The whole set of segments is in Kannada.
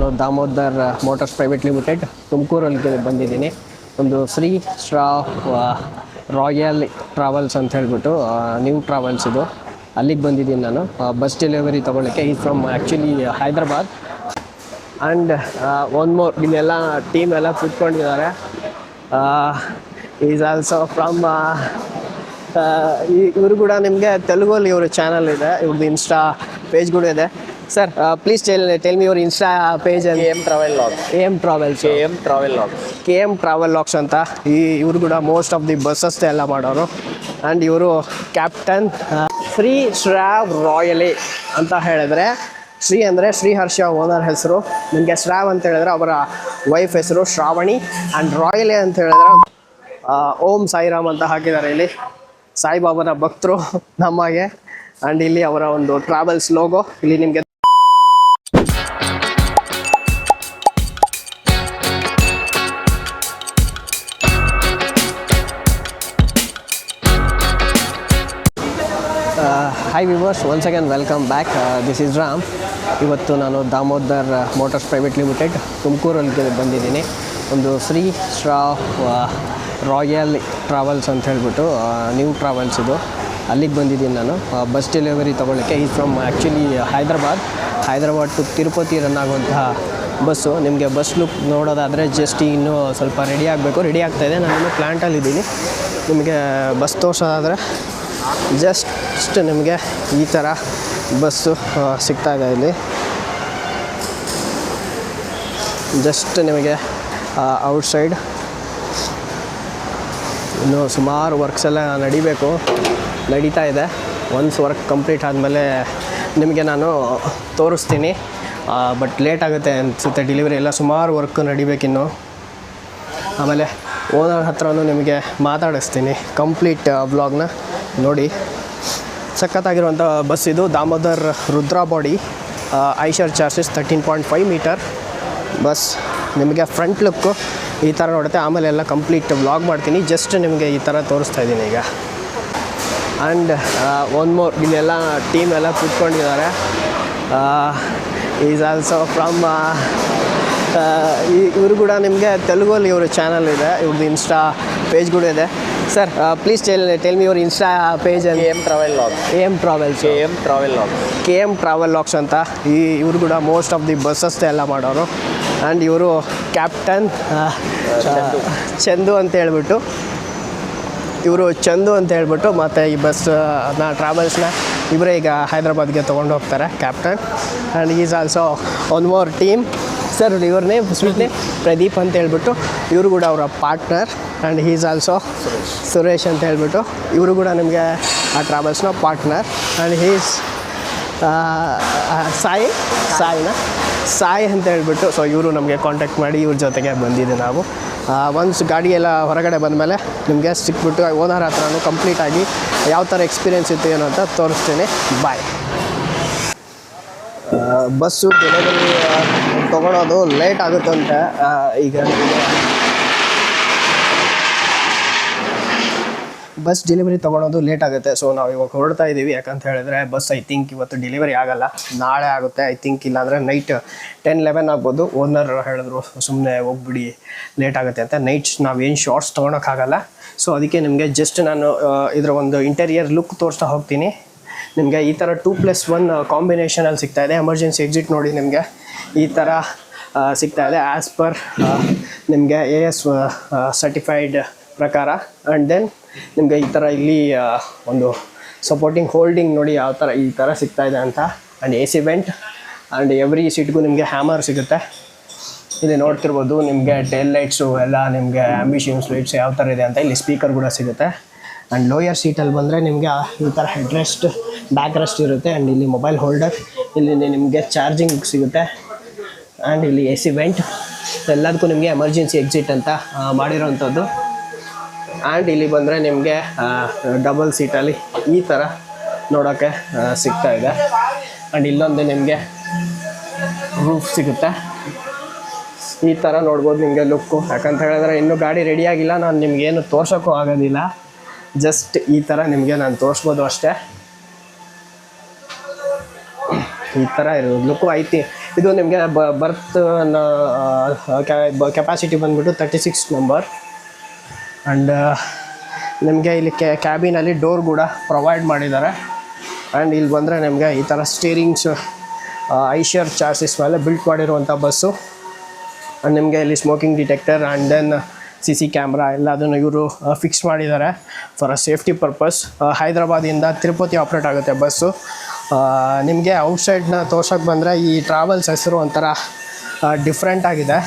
ನಾನು ದಾಮೋದರ್ ಮೋಟರ್ಸ್ ಪ್ರೈವೇಟ್ ಲಿಮಿಟೆಡ್ ತುಮಕೂರಲ್ಲಿ ಬಂದಿದ್ದೀನಿ. ಒಂದು ಶ್ರೀ ರಾಯಲ್ ಟ್ರಾವೆಲ್ಸ್ ಅಂತ ಹೇಳ್ಬಿಟ್ಟು ನ್ಯೂ ಟ್ರಾವೆಲ್ಸ್ ಇದು, ಅಲ್ಲಿಗೆ ಬಂದಿದ್ದೀನಿ ನಾನು ಬಸ್ ಡೆಲಿವರಿ ತೊಗೊಳ್ಳೋಕ್ಕೆ. Is from actually Hyderabad. And one more, ಇಲ್ಲೆಲ್ಲ ಟೀಮ್ ಎಲ್ಲ ಕೂತ್ಕೊಂಡಿದ್ದಾರೆ. ಈಸ್ ಆಲ್ಸೋ ಫ್ರಮ್ ಇವರು ಕೂಡ ನಿಮಗೆ ತೆಲುಗಲ್ಲಿ ಇವ್ರ ಚಾನಲ್ ಇದೆ, ಇವ್ರದ್ದು ಇನ್ಸ್ಟಾ ಪೇಜ್ ಕೂಡ ಇದೆ. Sir please tell me your insta page. KM Travel Logs. KM Travel Logs ಅಂತ. ಇವರು ಕೂಡ ಮೋಸ್ಟ್ ಆಫ್ ದಿ ಬಸ್ಸಸ್ ಎಲ್ಲ ಮಾಡೋರು. ಆ್ಯಂಡ್ ಇವರು ಕ್ಯಾಪ್ಟನ್ ಶ್ರೀ ಶ್ರಾವ್ ರಾಯಲಿ ಅಂತ ಹೇಳಿದ್ರೆ, ಶ್ರೀ ಅಂದರೆ ಶ್ರೀಹರ್ಷ ಓನರ್ ಹೆಸರು, ನಿಮಗೆ ಶ್ರಾವ್ ಅಂತ ಹೇಳಿದ್ರೆ ಅವರ ವೈಫ್ ಹೆಸರು ಶ್ರಾವಣಿ. ಆ್ಯಂಡ್ ರಾಯಲಿ ಅಂತ ಹೇಳಿದ್ರೆ ಓಂ ಸಾಯಿರಾಮ್ ಅಂತ ಹಾಕಿದ್ದಾರೆ. ಇಲ್ಲಿ ಸಾಯಿಬಾಬನ ಭಕ್ತರು ನಮಗೆ. ಆ್ಯಂಡ್ ಇಲ್ಲಿ ಅವರ ಒಂದು ಟ್ರಾವೆಲ್ಸ್ ಲೋಗೋ ಇಲ್ಲಿ ನಿಮಗೆ hi viewers, once again welcome back. This is Ram. ಇವತ್ತು ನಾನು ದಾಮೋದರ್ ಮೋಟರ್ಸ್ ಪ್ರೈವೇಟ್ ಲಿಮಿಟೆಡ್ ತುಮಕೂರಲ್ಲಿ ಬಂದಿದ್ದೀನಿ. ಒಂದು ಶ್ರೀ ರಾಯಲ್ ಟ್ರಾವೆಲ್ಸ್ ಅಂತ ಹೇಳ್ಬಿಟ್ಟು ನ್ಯೂ ಟ್ರಾವೆಲ್ಸ್ ಇದು, ಅಲ್ಲಿಗೆ ಬಂದಿದ್ದೀನಿ ನಾನು ಬಸ್ ಡೆಲಿವರಿ ತೊಗೊಳ್ಳೋಕ್ಕೆ. Is from actually Hyderabad to Tirupati run ಆಗುವಂತಹ ಬಸ್ಸು. ನಿಮಗೆ ಬಸ್ ಲುಕ್ ನೋಡೋದಾದರೆ ಜಸ್ಟ್ ಇನ್ನೂ ಸ್ವಲ್ಪ ರೆಡಿ ಆಗಬೇಕು, ರೆಡಿ ಆಗ್ತಾಯಿದೆ. ನಾನು ಇನ್ನೂ ಪ್ಲ್ಯಾಂಟಲ್ಲಿದ್ದೀನಿ. ನಿಮಗೆ ಬಸ್ ತೋರಿಸೋದಾದರೆ ಜಸ್ಟ್ ನಿಮಗೆ ಈ ಥರ ಬಸ್ಸು ಸಿಗ್ತಾಯಿದೆ. ಇಲ್ಲಿ ಜಸ್ಟ್ ನಿಮಗೆ ಔಟ್ಸೈಡ್ ಇನ್ನೂ ಸುಮಾರು ವರ್ಕ್ಸ್ ಎಲ್ಲ ನಡೀತಾ ಇದೆ. ಒನ್ಸ್ ವರ್ಕ್ ಕಂಪ್ಲೀಟ್ ಆದಮೇಲೆ ನಿಮಗೆ ನಾನು ತೋರಿಸ್ತೀನಿ. ಬಟ್ ಲೇಟ್ ಆಗುತ್ತೆ ಅನಿಸುತ್ತೆ, ಡೆಲಿವರಿ ಎಲ್ಲ ಸುಮಾರು ವರ್ಕ್ ನಡಿಬೇಕಿನ್ನು. ಆಮೇಲೆ ಓನರ್ ಹತ್ರನೂ ನಿಮಗೆ ಮಾತಾಡಿಸ್ತೀನಿ. ಕಂಪ್ಲೀಟ್ ವ್ಲಾಗ್ನ ನೋಡಿ. ಸಖತ್ತಾಗಿರುವಂಥ ಬಸ್ ಇದು. ದಾಮೋದರ್ ರುದ್ರಾ ಬಾಡಿ, ಐಶರ್ ಚಾರ್ಜಸ್ 13.5 ಮೀಟರ್ ಬಸ್. ನಿಮಗೆ ಫ್ರಂಟ್ ಲುಕ್ಕು ಈ ಥರ ನೋಡುತ್ತೆ. ಆಮೇಲೆ ಎಲ್ಲ ಕಂಪ್ಲೀಟ್ ವ್ಲಾಗ್ ಮಾಡ್ತೀನಿ. ಜಸ್ಟ್ ನಿಮಗೆ ಈ ಥರ ತೋರಿಸ್ತಾ ಇದ್ದೀನಿ ಈಗ. ಆ್ಯಂಡ್ ಒನ್ ಮೋರ್, ಇಲ್ಲೆಲ್ಲ ಟೀಮ್ ಎಲ್ಲ ಕೂತ್ಕೊಂಡಿದ್ದಾರೆ. ಈಸ್ ಆಲ್ಸೋ ಫ್ರಮ್ ಇವರು ಕೂಡ ನಿಮಗೆ ತೆಲುಗಲ್ಲಿ ಇವ್ರ ಚಾನಲ್ ಇದೆ, ಇವ್ರದ್ದು ಇನ್ಸ್ಟಾ ಪೇಜ್ ಕೂಡ ಇದೆ. Sir please tell me your insta page. KM Travel Logs. KM Travel Logs ಅಂತ. ಇವರು ಕೂಡ ಮೋಸ್ಟ್ ಆಫ್ ದಿ ಬಸ್ಸಸ್ ಎಲ್ಲ ಮಾಡೋರು. ಆ್ಯಂಡ್ ಇವರು ಕ್ಯಾಪ್ಟನ್ ಚಂದು ಅಂತ ಹೇಳ್ಬಿಟ್ಟು, ಮತ್ತು ಈ ಟ್ರಾವೆಲ್ಸ್ನ ಇವರೇ ಈಗ ಹೈದ್ರಾಬಾದ್ಗೆ ತೊಗೊಂಡು ಹೋಗ್ತಾರೆ, captain. And is also one more team. Sir ಇವ್ರ ನೇಮ್ ಸ್ವೀಟ್ ನೇಮ್ ಪ್ರದೀಪ್ ಅಂತ ಹೇಳ್ಬಿಟ್ಟು, ಇವರು ಕೂಡ ಅವರ partner. And is also Suresh ಅಂತ ಹೇಳ್ಬಿಟ್ಟು, ಇವರು ಕೂಡ ನಿಮಗೆ ಆ ಟ್ರಾವೆಲ್ಸ್ನ ಪಾರ್ಟ್ನರ್. ಆ್ಯಂಡ್ ಈಸ್ ಸಾಯಿ ಅಂತ ಹೇಳ್ಬಿಟ್ಟು. ಸೊ ಇವರು ನಮಗೆ ಕಾಂಟ್ಯಾಕ್ಟ್ ಮಾಡಿ ಇವ್ರ ಜೊತೆಗೆ ಬಂದಿದ್ದೆ ನಾವು. ಒನ್ಸ್ ಗಾಡಿ ಎಲ್ಲ ಹೊರಗಡೆ ಬಂದಮೇಲೆ ನಿಮಗೆ ಸಿಕ್ಬಿಟ್ಟು ಓನರ್ ಹತ್ರನೂ ಕಂಪ್ಲೀಟಾಗಿ ಯಾವ ಥರ ಎಕ್ಸ್ಪೀರಿಯೆನ್ಸ್ ಇತ್ತು ಏನೋ ಅಂತ ತೋರಿಸ್ತೀನಿ. ಬಾಯ್. ಬಸ್ಸು ಡೆಲಿವರಿ ತೊಗೊಳೋದು ಲೇಟ್ ಆಗುತ್ತಂತೆ. ಈಗ ಬಸ್ ಡೆಲಿವರಿ ತೊಗೊಳೋದು ಲೇಟ್ ಆಗುತ್ತೆ. ಸೊ ನಾವು ಇವಾಗ ಹೊರಡ್ತಾ ಇದ್ದೀವಿ. ಯಾಕಂತ ಹೇಳಿದ್ರೆ ಬಸ್ ಐ ಥಿಂಕ್ ಇವತ್ತು ಡೆಲಿವರಿ ಆಗೋಲ್ಲ, ನಾಳೆ ಆಗುತ್ತೆ ಐ ಥಿಂಕ್. ಇಲ್ಲಾಂದರೆ ನೈಟ್ 10-11 ಆಗ್ಬೋದು. ಓನರ್ ಹೇಳಿದ್ರು ಸುಮ್ಮನೆ ಹೋಗ್ಬಿಡಿ, ಲೇಟ್ ಆಗುತ್ತೆ ಅಂತ. ನೈಟ್ ನಾವೇನು ಶಾರ್ಟ್ಸ್ ತೊಗೊಳಕ್ಕಾಗಲ್ಲ. ಸೊ ಅದಕ್ಕೆ ನಿಮಗೆ ಜಸ್ಟ್ ನಾನು ಇದರ ಒಂದು ಇಂಟೀರಿಯರ್ ಲುಕ್ ತೋರಿಸ್ತಾ ಹೋಗ್ತೀನಿ. ನಿಮಗೆ ಈ ಥರ 2+1 ಕಾಂಬಿನೇಷನಲ್ಲಿ ಸಿಗ್ತಾಯಿದೆ. ಎಮರ್ಜೆನ್ಸಿ ಎಕ್ಸಿಟ್ ನೋಡಿ ನಿಮಗೆ ಈ ಥರ ಸಿಗ್ತಾಯಿದೆ ಆ್ಯಸ್ ಪರ್ ನಿಮಗೆ AS ಸರ್ಟಿಫೈಡ್ ಪ್ರಕಾರ. ಆ್ಯಂಡ್ ದೆನ್ ನಿಮಗೆ ಈ ಥರ ಇಲ್ಲಿ ಒಂದು ಸಪೋರ್ಟಿಂಗ್ ಹೋಲ್ಡಿಂಗ್ ನೋಡಿ ಯಾವ ಥರ ಈ ಥರ ಸಿಗ್ತಾಯಿದೆ ಅಂತ. And AC vent. And every ಸೀಟ್ಗೂ ನಿಮಗೆ ಹ್ಯಾಮರ್ ಸಿಗುತ್ತೆ. ಇಲ್ಲಿ ನೋಡ್ತಿರ್ಬೋದು ನಿಮಗೆ ಟೇಲ್ ಲೈಟ್ಸು ಎಲ್ಲ ನಿಮಗೆ ಆಂಬಿಷನ್ಸ್ ಲೈಟ್ಸ್ ಯಾವ ಥರ ಇದೆ ಅಂತ. ಇಲ್ಲಿ ಸ್ಪೀಕರ್ ಕೂಡ ಸಿಗುತ್ತೆ. ಆ್ಯಂಡ್ ಲೋಯರ್ ಸೀಟಲ್ಲಿ ಬಂದರೆ ನಿಮಗೆ ಈ ಥರ ಹೆಡ್ ರೆಸ್ಟ್, ಬ್ಯಾಕ್ ರೆಸ್ಟ್ ಇರುತ್ತೆ. ಆ್ಯಂಡ್ ಇಲ್ಲಿ ಮೊಬೈಲ್ ಹೋಲ್ಡರ್, ಇಲ್ಲಿ ನಿಮಗೆ ಚಾರ್ಜಿಂಗ್ ಸಿಗುತ್ತೆ. ಆ್ಯಂಡ್ ಇಲ್ಲಿ AC ವೆಂಟ್, ಎಲ್ಲದಕ್ಕೂ ನಿಮಗೆ ಎಮರ್ಜೆನ್ಸಿ ಎಕ್ಸಿಟ್ ಅಂತ ಮಾಡಿರೋವಂಥದ್ದು. ಆ್ಯಂಡ್ ಇಲ್ಲಿ ಬಂದರೆ ನಿಮಗೆ ಡಬಲ್ ಸೀಟಲ್ಲಿ ಈ ಥರ ನೋಡೋಕ್ಕೆ ಸಿಗ್ತಾಯಿದೆ. ಆ್ಯಂಡ್ ಇಲ್ಲೊಂದು ನಿಮಗೆ ರೂಫ್ ಸಿಗುತ್ತೆ. ಈ ಥರ ನೋಡ್ಬೋದು ನಿಮಗೆ ಲುಕ್ಕು. ಯಾಕಂತ ಹೇಳಿದ್ರೆ ಇನ್ನೂ ಗಾಡಿ ರೆಡಿಯಾಗಿಲ್ಲ, ನಾನು ನಿಮಗೇನು ತೋರ್ಸೋಕ್ಕೂ ಆಗೋದಿಲ್ಲ. ಜಸ್ಟ್ ಈ ಥರ ನಿಮಗೆ ನಾನು ತೋರಿಸ್ಬೋದು ಅಷ್ಟೇ. ಈ ಥರ ಇರೋದು ಲುಕ್ಕು ಐತಿ. ಇದು ನಿಮಗೆ ಬರ್ತ್ ಕೆಪಾಸಿಟಿ ಬಂದುಬಿಟ್ಟು 36 ನಂಬರ್. ಆ್ಯಂಡ್ ನಿಮಗೆ ಇಲ್ಲಿ ಕ್ಯಾಬಿನಲ್ಲಿ ಡೋರ್ ಕೂಡ ಪ್ರೊವೈಡ್ ಮಾಡಿದ್ದಾರೆ. ಆ್ಯಂಡ್ ಇಲ್ಲಿ ಬಂದರೆ ನಿಮಗೆ ಈ ಥರ ಸ್ಟೀರಿಂಗ್ಸ್ ಐಷರ್ ಚಾಸಿಸ್ ಮೇಲೆ ಬಿಲ್ಟ್ ಮಾಡಿರುವಂಥ ಬಸ್ಸು. ಆ್ಯಂಡ್ ನಿಮಗೆ ಇಲ್ಲಿ smoking detector and then CC camera ಎಲ್ಲದನ್ನು ಇವರು ಫಿಕ್ಸ್ ಮಾಡಿದ್ದಾರೆ ಫಾರ್ ಅ ಸೇಫ್ಟಿ ಪರ್ಪಸ್. ಹೈದ್ರಾಬಾದಿಂದ ತಿರುಪತಿ ಆಪ್ರೇಟ್ ಆಗುತ್ತೆ ಬಸ್ಸು. ನಿಮಗೆ ಔಟ್ಸೈಡ್ನ ತೋರ್ಸೋಕ್ಕೆ ಬಂದರೆ ಈ ಟ್ರಾವೆಲ್ಸ್ ಹೆಸರು ಒಂಥರ ಡಿಫ್ರೆಂಟ್ ಆಗಿದೆ.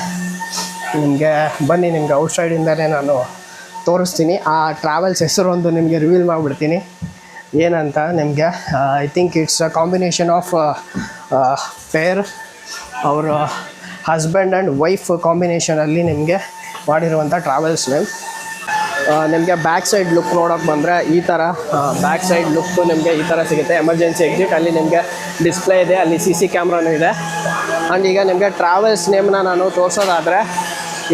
ನಿಮಗೆ ಬನ್ನಿ, ನಿಮಗೆ ಔಟ್ಸೈಡಿಂದಲೇ ನಾನು ತೋರಿಸ್ತೀನಿ. ಆ ಟ್ರಾವೆಲ್ಸ್ ಹೆಸರು ಒಂದು ನಿಮಗೆ ರಿವೀಲ್ ಮಾಡಿಬಿಡ್ತೀನಿ ಏನಂತ. ನಿಮಗೆ I think it's a combination of pair, ಅವರ ಹಸ್ಬೆಂಡ್ ಆ್ಯಂಡ್ ವೈಫ್ ಕಾಂಬಿನೇಷನಲ್ಲಿ ನಿಮಗೆ ಮಾಡಿರುವಂಥ ಟ್ರಾವೆಲ್ಸ್ ನೇಮ್. ನಿಮಗೆ ಬ್ಯಾಕ್ ಸೈಡ್ ಲುಕ್ ನೋಡೋಕೆ ಬಂದರೆ ಈ ಥರ ಬ್ಯಾಕ್ ಸೈಡ್ ಲುಕ್ಕು ನಿಮಗೆ ಈ ಥರ ಸಿಗುತ್ತೆ. ಎಮರ್ಜೆನ್ಸಿ ಎಕ್ಸಿಟ್ ಅಲ್ಲಿ ನಿಮಗೆ ಡಿಸ್ಪ್ಲೇ ಇದೆ, ಅಲ್ಲಿ CC ಕ್ಯಾಮ್ರಾನೂ ಇದೆ. ಆ್ಯಂಡ್ ಈಗ ನಿಮಗೆ ಟ್ರಾವೆಲ್ಸ್ ನೇಮ್ನ ನಾನು ತೋರಿಸೋದಾದರೆ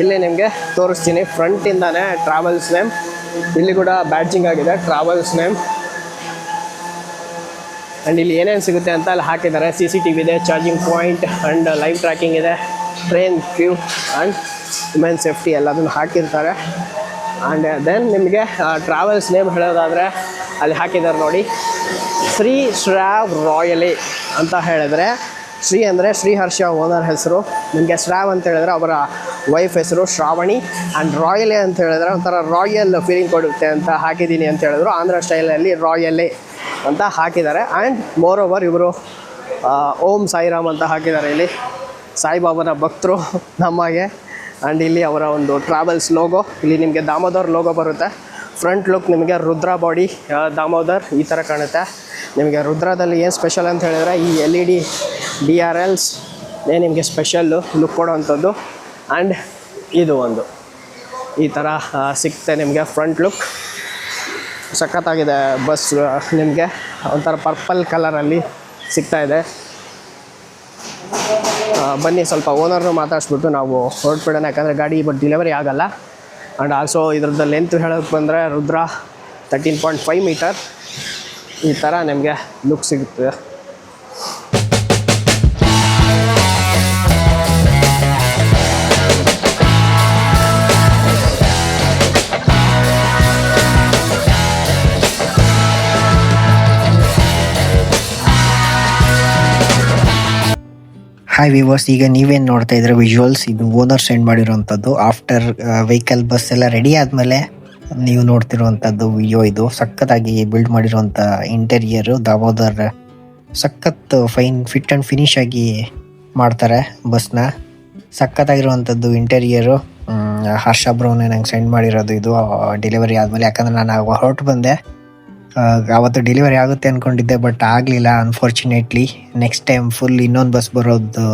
ಇಲ್ಲಿ ನಿಮಗೆ ತೋರಿಸ್ತೀನಿ. ಫ್ರಂಟಿಂದಾನೇ ಟ್ರಾವೆಲ್ಸ್ ನೇಮ್, ಇಲ್ಲಿ ಕೂಡ ಬ್ಯಾಡ್ಜಿಂಗ್ ಆಗಿದೆ ಟ್ರಾವೆಲ್ಸ್ ನೇಮ್. ಆ್ಯಂಡ್ ಇಲ್ಲಿ ಏನೇನು ಸಿಗುತ್ತೆ ಅಂತ ಅಲ್ಲಿ ಹಾಕಿದ್ದಾರೆ. CCTV ಇದೆ, charging point and live tracking ಇದೆ, ಟ್ರೈನ್ ಕ್ಯೂ ಆ್ಯಂಡ್ ವುಮೆನ್ ಸೇಫ್ಟಿ ಎಲ್ಲದನ್ನು ಹಾಕಿರ್ತಾರೆ. ಆ್ಯಂಡ್ ದೆನ್ ನಿಮಗೆ ಟ್ರಾವೆಲ್ಸ್ ನೇಮ್ ಹೇಳೋದಾದರೆ ಅಲ್ಲಿ ಹಾಕಿದ್ದಾರೆ ನೋಡಿ, ಶ್ರೀ ಶ್ರಾವ್ ರಾಯಲಿ ಅಂತ ಹೇಳಿದ್ರೆ, ಶ್ರೀ ಅಂದರೆ ಶ್ರೀಹರ್ಷ ಓನರ್ ಹೆಸರು, ನಿಮಗೆ ಶ್ರಾವ್ ಅಂತ ಹೇಳಿದ್ರೆ ಅವರ ವೈಫ್ ಹೆಸರು ಶ್ರಾವಣಿ, ಆ್ಯಂಡ್ ರಾಯಲಿ ಅಂತ ಹೇಳಿದ್ರೆ ಒಂಥರ ರಾಯಲ್ ಫೀಲಿಂಗ್ ಕೊಡುತ್ತೆ ಅಂತ ಹಾಕಿದ್ದೀನಿ ಅಂತ ಹೇಳಿದ್ರು. ಆಂಧ್ರ ಸ್ಟೈಲಲ್ಲಿ ರಾಯಲಿ ಅಂತ ಹಾಕಿದ್ದಾರೆ. ಆ್ಯಂಡ್ ಮೋರ್ ಓವರ್ ಇವರು ಓಂ ಸಾಯಿರಾಮ್ ಅಂತ ಹಾಕಿದ್ದಾರೆ. ಇಲ್ಲಿ ಸಾಯಿಬಾಬಾನ ಭಕ್ತರು ನಮಗೆ. ಆ್ಯಂಡ್ ಇಲ್ಲಿ ಅವರ ಒಂದು ಟ್ರಾವೆಲ್ಸ್ ಲೋಗೋ, ಇಲ್ಲಿ ನಿಮಗೆ ದಾಮೋದರ್ ಲೋಗೋ ಬರುತ್ತೆ. ಫ್ರಂಟ್ ಲುಕ್ ನಿಮಗೆ ರುದ್ರ ಬಾಡಿ ದಾಮೋದರ್ ಈ ಥರ ಕಾಣುತ್ತೆ. ನಿಮಗೆ ರುದ್ರದಲ್ಲಿ ಏನು ಸ್ಪೆಷಲ್ ಅಂತ ಹೇಳಿದ್ರೆ ಈ LED DRLs ನಿಮಗೆ ಸ್ಪೆಷಲ್ಲು ಲುಕ್ ಕೊಡೋವಂಥದ್ದು. ಆ್ಯಂಡ್ ಇದು ಒಂದು ಈ ಥರ ಸಿಗುತ್ತೆ ನಿಮಗೆ ಫ್ರಂಟ್ ಲುಕ್. ಸಖತ್ತಾಗಿದೆ ಬಸ್. ನಿಮಗೆ ಒಂಥರ ಪರ್ಪಲ್ ಕಲರಲ್ಲಿ ಸಿಗ್ತಾಯಿದೆ. ಬನ್ನಿ ಸ್ವಲ್ಪ ಓನರ್ನು ಮಾತಾಡಿಸ್ಬಿಟ್ಟು ನಾವು ಹೊರಟ್ಬಿಡೋಣ, ಯಾಕಂದರೆ ಗಾಡಿ ಬಟ್ ಡೆಲಿವರಿ ಆಗೋಲ್ಲ. ಆ್ಯಂಡ್ ಆಲ್ಸೋ ಇದ್ರದ್ದು ಲೆಂತ್ ಹೇಳೋಕ್ಕೆ ಬಂದರೆ ರುದ್ರ 13.5 ಮೀಟರ್ ಈ ಥರ ನಿಮಗೆ ಲುಕ್ ಸಿಗುತ್ತೆ. ಹಾಯ್ ವಿವರ್ಸ್, ಈಗ ನೀವೇನು ನೋಡ್ತಾ ಇದ್ರೆ ವಿಜುವಲ್ಸ್, ಇದು ಓನರ್ ಸೆಂಡ್ ಮಾಡಿರೋವಂಥದ್ದು. ಆಫ್ಟರ್ ವೆಹಿಕಲ್ ಬಸ್ ಎಲ್ಲ ರೆಡಿ ಆದಮೇಲೆ ನೀವು ನೋಡ್ತಿರುವಂಥದ್ದು ವಿಡಿಯೋ. ಇದು ಸಖತ್ತಾಗಿ ಬಿಲ್ಡ್ ಮಾಡಿರುವಂಥ ಇಂಟೀರಿಯರು. ದಾಮೋದರ್ ಸಖತ್ ಫೈನ್ ಫಿಟ್ ಆ್ಯಂಡ್ ಫಿನಿಶ್ ಆಗಿ ಮಾಡ್ತಾರೆ ಬಸ್ನ. ಸಖತ್ತಾಗಿರುವಂಥದ್ದು ಇಂಟೀರಿಯರು. ಹರ್ಷ ಬ್ರೌನೇ ನಂಗೆ ಸೆಂಡ್ ಮಾಡಿರೋದು ಇದು ಡೆಲಿವರಿ ಆದಮೇಲೆ. ಯಾಕಂದರೆ ನಾನು ಹೊರಟು ಬಂದೆ, ಅವತ್ತು ಡೆಲಿವರಿ ಆಗುತ್ತೆ ಅಂದ್ಕೊಂಡಿದ್ದೆ, ಬಟ್ ಆಗಲಿಲ್ಲ ಅನ್ಫಾರ್ಚುನೇಟ್ಲಿ. ನೆಕ್ಸ್ಟ್ ಟೈಮ್ ಫುಲ್ ಇನ್ನೊಂದು ಬಸ್ ಬರೋದು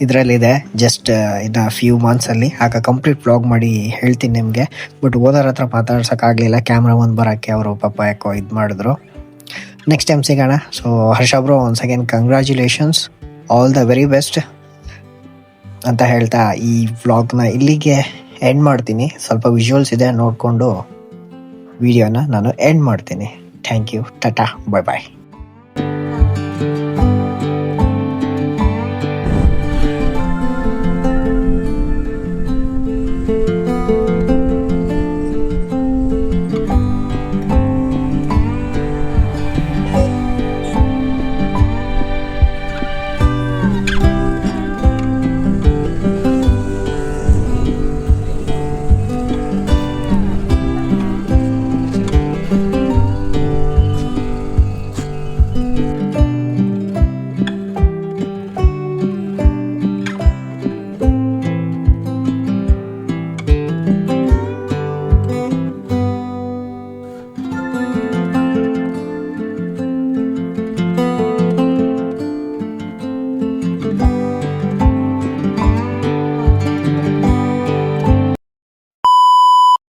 ಇದರಲ್ಲಿದೆ, ಜಸ್ಟ್ ಇನ್ನು ಫ್ಯೂ ಮಂತ್ಸಲ್ಲಿ. ಆಗ ಕಂಪ್ಲೀಟ್ ವ್ಲಾಗ್ ಮಾಡಿ ಹೇಳ್ತೀನಿ ನಿಮಗೆ. ಬಟ್ ಓನರ್ ಹತ್ರ ಮಾತಾಡ್ಸೋಕ್ಕಾಗಲಿಲ್ಲ, ಕ್ಯಾಮ್ರಾ ಒಂದು ಬರೋಕ್ಕೆ ಅವರು ಪಾಪ ಯಾಕೋ ಇದು ಮಾಡಿದ್ರು. ನೆಕ್ಸ್ಟ್ ಟೈಮ್ ಸಿಗೋಣ. So Harsha bro, once again congratulations, all the very best ಅಂತ ಹೇಳ್ತಾ ಈ ವ್ಲಾಗ್ನ ಇಲ್ಲಿಗೆ ಎಂಡ್ ಮಾಡ್ತೀನಿ. ಸ್ವಲ್ಪ ವಿಜುವಲ್ಸ್ ಇದೆ, ನೋಡಿಕೊಂಡು ವಿಡಿಯೋನ ನಾನು ಎಂಡ್ ಮಾಡ್ತೀನಿ. ಥ್ಯಾಂಕ್ ಯು, ಟಾಟಾ, ಬಾಯ್ ಬಾಯ್.